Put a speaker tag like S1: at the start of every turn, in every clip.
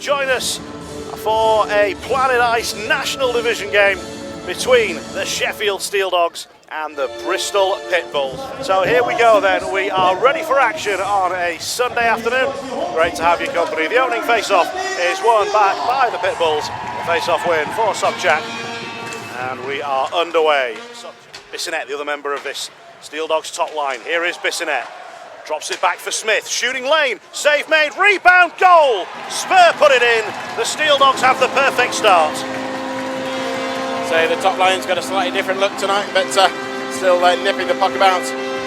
S1: join us for a Planet Ice National Division game between the Sheffield Steeldogs and the Bristol Pitbulls. So here we go then, we are ready for action on a Sunday afternoon. Great to have your company. The opening face-off is won back by the Pitbulls. The face-off win for Sobchak. And we are underway. Bissonette, the other member of this Steeldogs top line. Here is Bissonette. Drops it back for Smith. Shooting lane. Save made. Rebound. Goal. Spur put it in. The Steeldogs have the perfect start.
S2: So the top line's got a slightly different look tonight, but still nipping the puck about.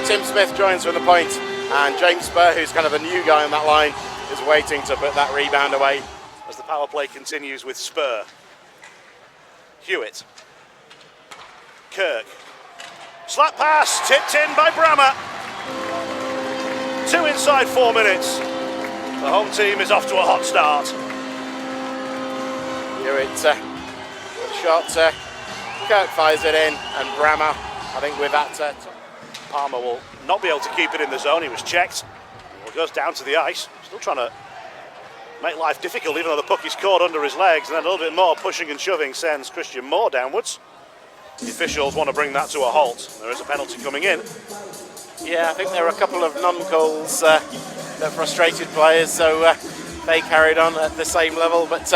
S2: Tim Smith joins from the point, and James Spur, who's kind of the new guy on that line, is waiting to put that rebound away.
S1: As the power play continues with Spur. Hewitt. Kirk. Slap pass, tipped in by Brammer. 2 inside 4 minutes. The home team is off to a hot start.
S2: Hewitt, shot, Kirk fires it in, and Brammer, I think with that...
S1: Palmer will not be able to keep it in the zone, he was checked. Well, goes down to the ice, still trying to make life difficult even though the puck is caught under his legs, and then a little bit more pushing and shoving sends Christian Moore downwards. The officials want to bring that to a halt. There is a penalty coming in.
S2: Yeah, I think there were a couple of non-calls that frustrated players, so they carried on at the same level, but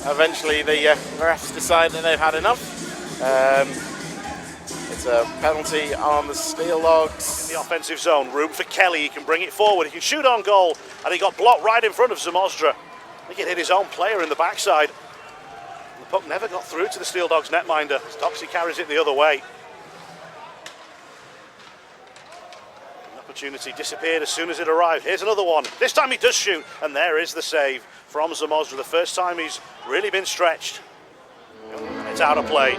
S2: eventually the refs decide that they've had enough. It's a penalty on the Steeldogs.
S1: In the offensive zone, room for Kelly, he can bring it forward, he can shoot on goal, and he got blocked right in front of Zamosdra. I think it hit his own player in the backside. The puck never got through to the Steeldogs netminder. Stocksy carries it the other way. An opportunity disappeared as soon as it arrived. Here's another one. This time he does shoot, and there is the save from Zamosdra. The first time he's really been stretched. And it's out of play.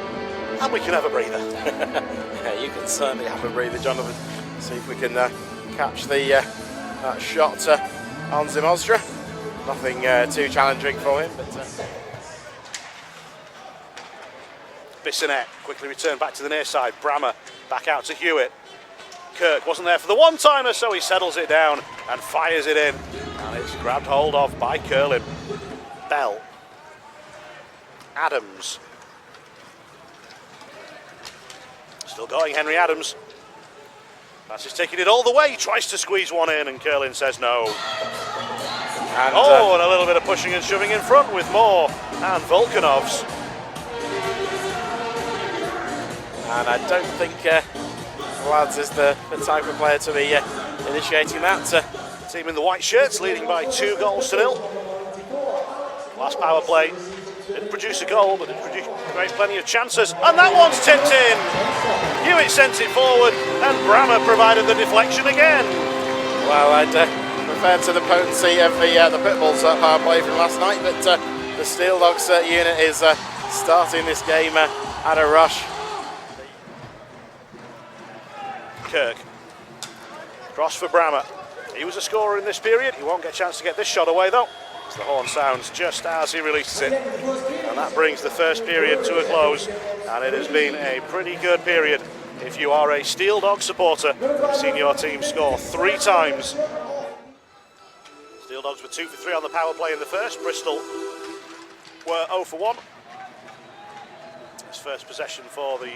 S1: And we can have a breather.
S2: Yeah, you can certainly have a breather, Jonathan. See if we can catch the that shot on Zamosdra. Nothing too challenging for him, but...
S1: Bissonette quickly returned back to the near side. Brammer back out to Hewitt. Kirk wasn't there for the one-timer, so he settles it down and fires it in. And it's grabbed hold of by Curlin. Bell. Adams. Still going, Henry Adams. That's just taking it all the way. He tries to squeeze one in, and Curlin says no. And a little bit of pushing and shoving in front with Moore and Volkanovs.
S2: And I don't think Lads is the type of player to be initiating that.
S1: The team in the white shirts leading by 2 goals to 0. Last power play didn't produce a goal, but it created plenty of chances. And that one's tipped in. Hewitt sent it forward, and Brammer provided the deflection again.
S2: Well, I'd refer to the potency of the Pitbulls power play from last night, but the Steeldogs unit is starting this game at a rush.
S1: Kirk. Cross for Brammer. He was a scorer in this period. He won't get a chance to get this shot away though, as the horn sounds just as he releases it. And that brings the first period to a close. And it has been a pretty good period. If you are a Steeldog supporter, you've seen your team score 3 times. Steeldogs were 2 for 3 on the power play in the first. Bristol were 0 for 1. It's first possession for the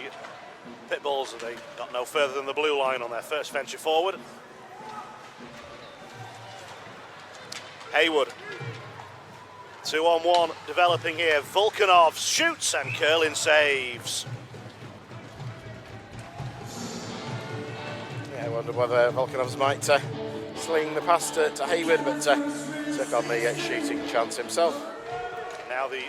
S1: Pitbulls. They got no further than the blue line on their first venture forward. Haywood. 2-on-1 developing here. Volkanov shoots and Curlin saves.
S2: Yeah, I wonder whether Volkanovs might sling the pass to Haywood, but took on the shooting chance himself.
S1: Now the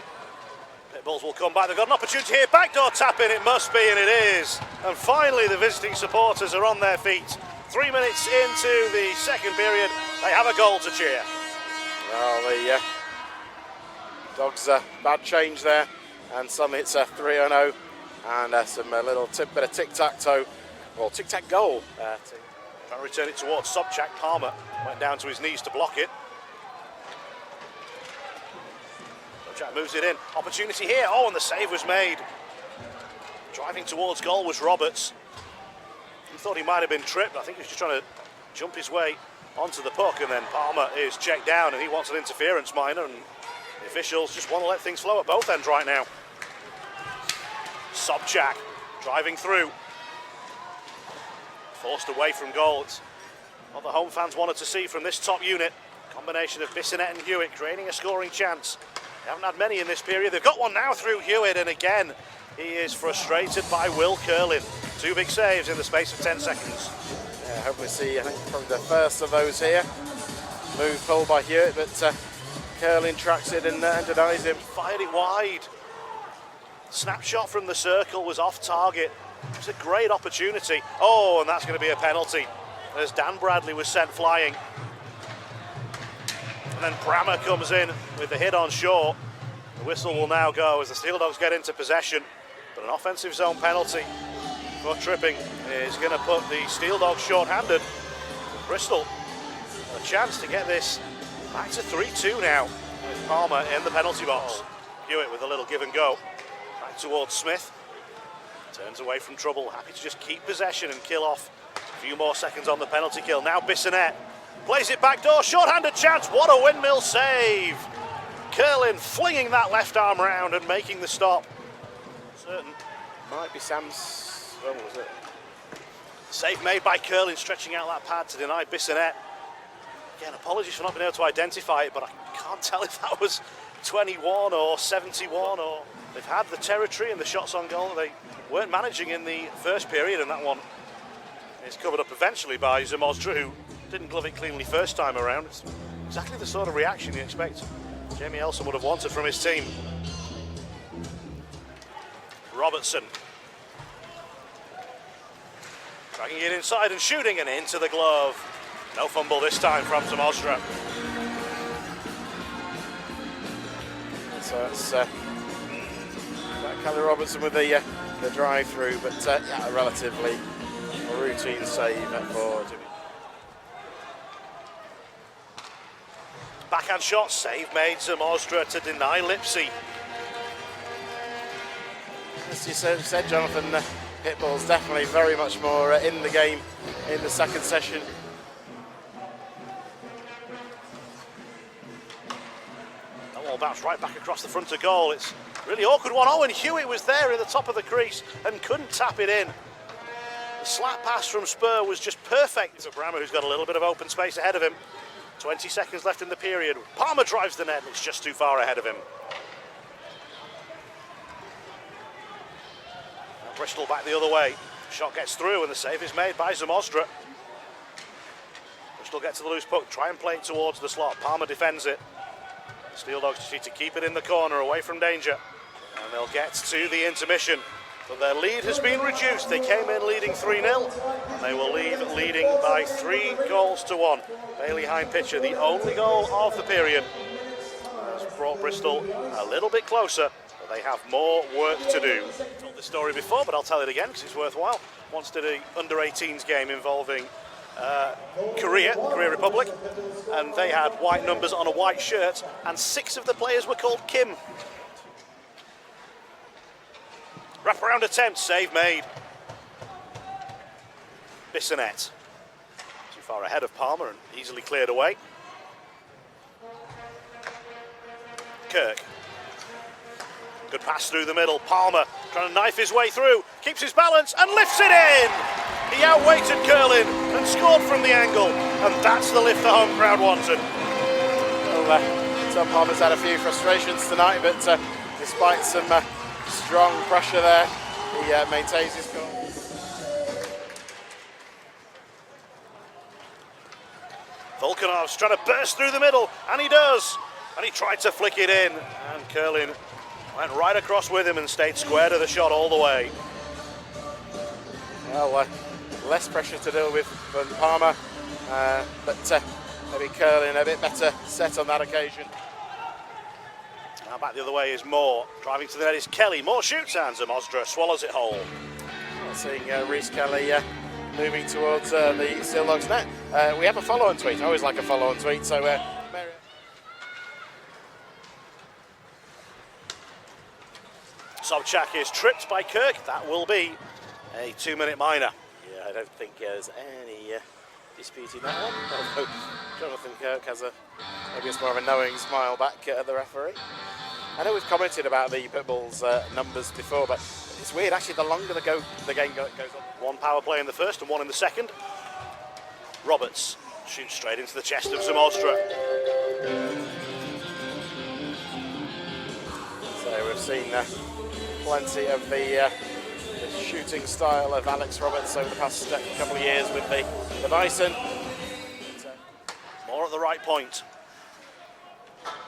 S1: Pitbulls will come back. They've got an opportunity here. Backdoor tap in, it must be, and it is. And finally the visiting supporters are on their feet. 3 minutes into the second period, they have a goal to cheer.
S2: Well, the Dogs bad change there, and suddenly it's a 3-0, and some little bit of tic-tac-toe, or tic-tac-goal.
S1: Trying to return it towards Sobchak. Palmer went down to his knees to block it. Sobchak moves it in. Opportunity here. Oh, and the save was made. Driving towards goal was Roberts. He thought he might have been tripped. I think he was just trying to jump his way onto the puck, and then Palmer is checked down, and he wants an interference minor, and The officials just want to let things flow at both ends right now. Sobchak driving through. Forced away from goal. It's what the home fans wanted to see from this top unit. Combination of Bissonette and Hewitt creating a scoring chance. They haven't had many in this period. They've got one now through Hewitt, and again, he is frustrated by Will Curlin. 2 big saves in the space of 10 seconds.
S2: Yeah, hopefully see, I think, probably the first of those here. Move pulled by Hewitt, but Curlin tracks it and denies him.
S1: Fired it wide. Snapshot from the circle was off target. It was a great opportunity. Oh, and that's going to be a penalty as Dan Bradley was sent flying. And then Brammer comes in with the hit on short. The whistle will now go as the Steeldogs get into possession. But an offensive zone penalty for tripping is going to put the Steeldogs short-handed. Bristol a chance to get this back to 3-2 now with Palmer in the penalty box. Hewitt with a little give and go. Back towards Smith. Turns away from trouble. Happy to just keep possession and kill off a few more seconds on the penalty kill. Now Bissonette plays it back door. Short-handed chance. What a windmill save. Curlin flinging that left arm round and making the stop. Certain.
S2: Might be Sam's. When was it?
S1: Save made by Curlin, stretching out that pad to deny Bissonette. Again, apologies for not being able to identify it, but I can't tell if that was 21 or 71, or they've had the territory and the shots on goal that they weren't managing in the first period, and that one is covered up eventually by Zamosdra, who didn't glove it cleanly first time around. It's exactly the sort of reaction you expect Jamie Elson would have wanted from his team. Robertson dragging it inside and shooting, and into the glove. No fumble this time from Zamosdra.
S2: So it's Kelly Robertson with the drive through, but yeah, a relatively routine save for Jimmy.
S1: Backhand shot, save made Zamosdra to deny Lipsy.
S2: As you said, Jonathan, Pitbulls definitely very much more in the game in the second session.
S1: That ball bounced right back across the front of goal. It's a really awkward one. Owen Hewitt was there in the top of the crease and couldn't tap it in. The slap pass from Spur was just perfect for Brammer, who's got a little bit of open space ahead of him. 20 seconds left in the period. Palmer drives the net, and it's just too far ahead of him. Now Bristol back the other way. Shot gets through, and the save is made by Zamosdra. Bristol get to the loose puck, try and play it towards the slot. Palmer defends it. The Steeldogs just need to keep it in the corner, away from danger. And they'll get to the intermission. But their lead has been reduced. They came in leading 3-0, and they will leave leading by 3-1. Bailey Hine-Pitcher, the only goal of the period, has brought Bristol a little bit closer, but they have more work to do. I've told this story before, but I'll tell it again because it's worthwhile. Once did an under-18s game involving Korea Republic, and they had white numbers on a white shirt, and 6 of the players were called Kim. Wraparound attempt, save made. Bissonette. Too far ahead of Palmer and easily cleared away. Kirk. Good pass through the middle. Palmer trying to knife his way through. Keeps his balance and lifts it in. He outweighted Curlin and scored from the angle. And that's the lift the home crowd wanted.
S2: Well, Tom Palmer's had a few frustrations tonight, but despite some strong pressure there, he maintains his goal.
S1: Volkanov's trying to burst through the middle, and he does. And he tried to flick it in, and Curlin went right across with him and stayed square to the shot all the way.
S2: Well, less pressure to deal with than Palmer, but maybe Curlin a bit better set on that occasion.
S1: Now back the other way is Moore. Driving to the net is Kelly. Moore shoots, and Zamosdra swallows it whole.
S2: Well, seeing Reece Kelly moving towards the Steeldogs net. We have a follow-on tweet. I always like a follow-on tweet, so
S1: Sobchak is tripped by Kirk. That will be a 2-minute minor.
S2: yeah, I don't think there's any disputing that one. Although Jonathan Kirk has maybe it's more of a knowing smile back at the referee. I know we've commented about the Pitbulls numbers before, but it's weird actually. The longer the game goes on.
S1: One power play in the first and one in the second. Roberts shoots straight into the chest of Zamostra.
S2: So we've seen plenty of the shooting style of Alex Roberts over the past couple of years with the Bison.
S1: More at the right point.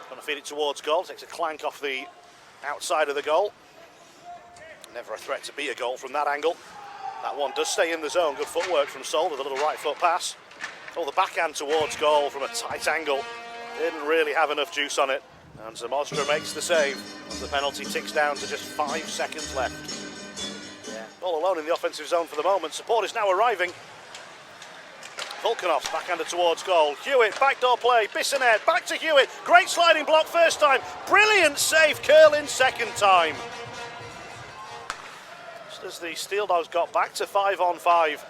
S1: Going to feed it towards goal. Takes a clank off the outside of the goal. Never a threat to be a goal from that angle. That one does stay in the zone. Good footwork from Sol with a little right foot pass. Oh, the backhand towards goal from a tight angle. Didn't really have enough juice on it. And Zamostra makes the save as the penalty ticks down to just 5 seconds left. Yeah, all alone in the offensive zone for the moment. Support is now arriving. Volkanov's backhander towards goal. Hewitt, backdoor play. Bissonette, back to Hewitt. Great sliding block first time. Brilliant save, Curlin second time. Just as the Steeldogs got back to 5-on-5.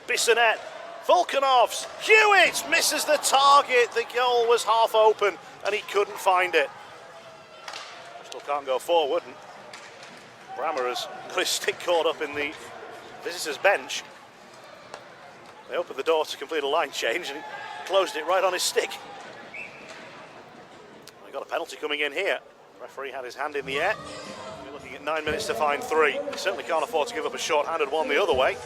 S1: Bissonette, Volkanov's, Hewitt misses the target. The goal was half open and he couldn't find it. Still can't go forward. And Brammer has got his stick caught up in the visitors' bench. They opened the door to complete a line change and he closed it right on his stick. We got a penalty coming in here. The referee had his hand in the air. We're looking at 9 minutes to find 3. He certainly can't afford to give up a short-handed one the other way.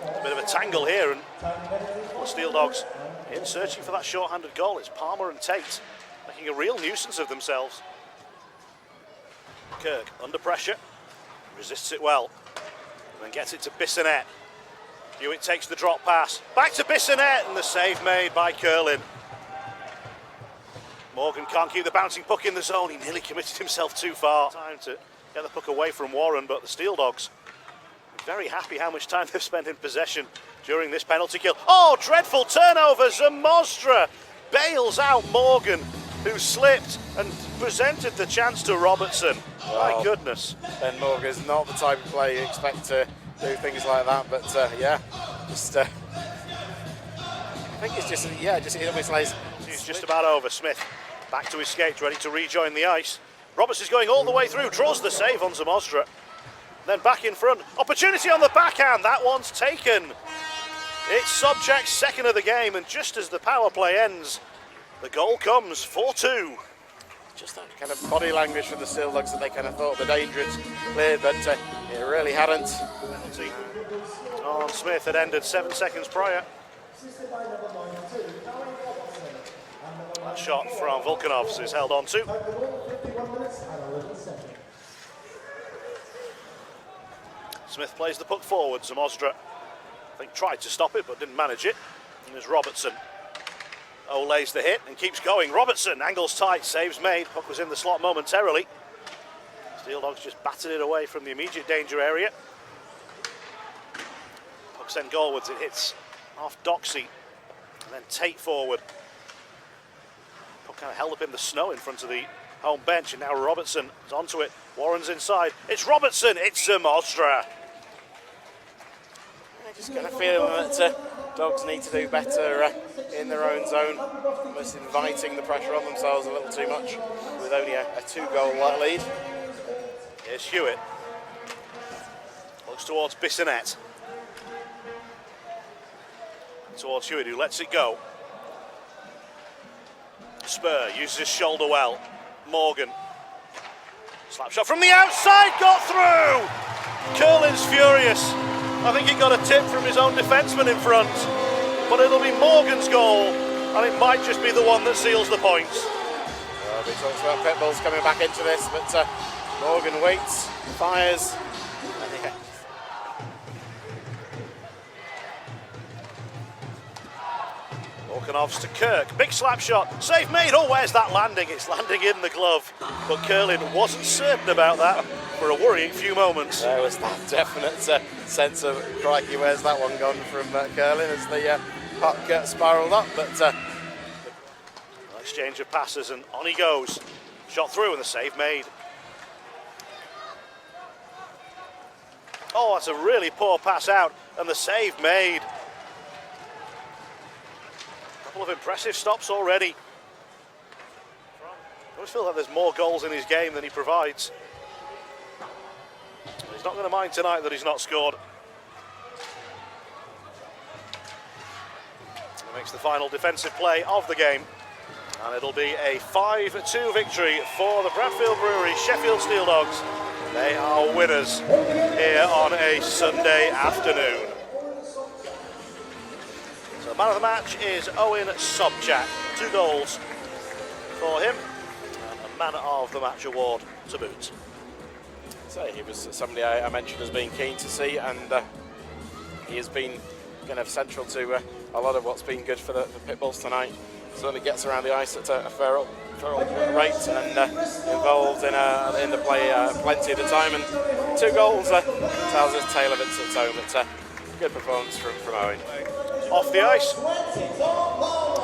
S1: A bit of a tangle here, and the Steeldogs in searching for that short-handed goal. It's Palmer and Tate making a real nuisance of themselves. Kirk under pressure, resists it well, and then gets it to Bissonette. Hewitt takes the drop pass, back to Bissonette, and the save made by Curlin. Morgan can't keep the bouncing puck in the zone. He nearly committed himself too far. Time to get the puck away from Warren, but the Steeldogs very happy how much time they've spent in possession during this penalty kill. Oh, dreadful turnover. Zamostra bails out Morgan, who slipped and presented the chance to Robertson. Well, my goodness.
S2: Ben Morgan is not the type of player you expect to do things like that, but yeah, just I think it's just it almost lays.
S1: It's just about over. Smith back to his skates, ready to rejoin the ice. Roberts is going all the way through, draws the save on Zamostra. Then back in front, opportunity on the backhand, that one's taken. It's Sobchak's second of the game, and just as the power play ends, the goal comes, 4-2.
S2: Just that kind of body language from the Steeldogs that they kind of thought the danger had cleared, but it really hadn't.
S1: Penalty on Smith had ended 7 seconds prior. That shot from Volkanovs is held on to. Smith plays the puck forward. Zamostra, I think, tried to stop it but didn't manage it. And there's Robertson. Lays the hit and keeps going. Robertson angles tight, saves made. Puck was in the slot momentarily. Steeldogs just battered it away from the immediate danger area. Puck sent goalwards. It hits off Doxey and then Tate forward. Puck kind of held up in the snow in front of the home bench, and now Robertson is onto it. Warren's inside. It's Robertson. It's Zamostra.
S2: I just kind of feel that Dogs need to do better in their own zone, almost inviting the pressure on themselves a little too much with only a 2-goal lead.
S1: Here's Hewitt. Looks towards Bissonette. Towards Hewitt, who lets it go. Spur uses his shoulder well. Morgan. Slap shot from the outside, got through! Curlin's furious. I think he got a tip from his own defenseman in front. But it'll be Morgan's goal, and it might just be the one that seals the points.
S2: Well, we talked about Pitbulls coming back into this, but Morgan waits, fires.
S1: Volkanovs to Kirk, big slap shot, save made. Oh, where's that landing? It's landing in the glove, but Curlin wasn't certain about that for a worrying few moments.
S2: There was that definite sense of, crikey, where's that one gone from Curlin as the puck spiralled up, but
S1: exchange of passes and on he goes. Shot through and the save made. Oh, that's a really poor pass out, and the save made. A couple of impressive stops already. I always feel like there's more goals in his game than he provides. He's not going to mind tonight that he's not scored. He makes the final defensive play of the game, and it'll be a 5-2 victory for the Bradfield Brewery Sheffield Steeldogs. They are winners here on a Sunday afternoon. So man of the match is Owen Sobchak, 2 goals for him, and a man of the match award to boot.
S2: So he was somebody I mentioned as being keen to see, and he has been kind of central to a lot of what's been good for the Pitbulls tonight. Certainly gets around the ice at a feral rate, and involved in the play plenty of the time, and 2 goals tells us tale of its own. It's a good performance from Owen.
S1: Off the ice,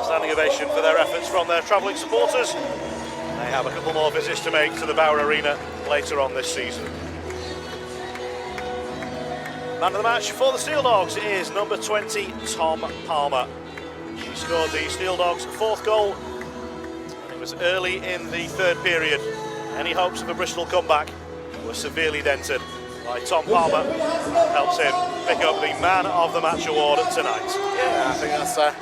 S1: standing ovation for their efforts from their travelling supporters. They have a couple more visits to make to the Bauer Arena later on this season. Man of the match for the Steeldogs is number 20, Tom Palmer. He scored the Steeldogs' 4th goal, and it was early in the 3rd period. Any hopes of a Bristol comeback were severely dented by Tom Palmer. Helps him pick up the Man of the Match award tonight.
S2: Yeah, I think that's a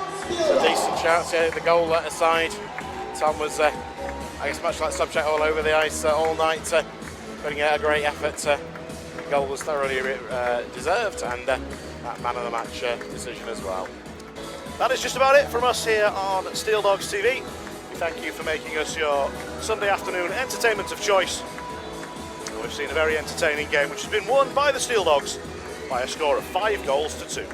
S2: decent shout. Yeah, the goal aside, Tom was, I guess, much like Subject all over the ice all night, putting out a great effort. The goal was thoroughly deserved, and that Man of the Match decision as well.
S1: That is just about it from us here on Steeldogs TV. We thank you for making us your Sunday afternoon entertainment of choice. We've seen a very entertaining game which has been won by the Steeldogs by a score of 5 goals to 2.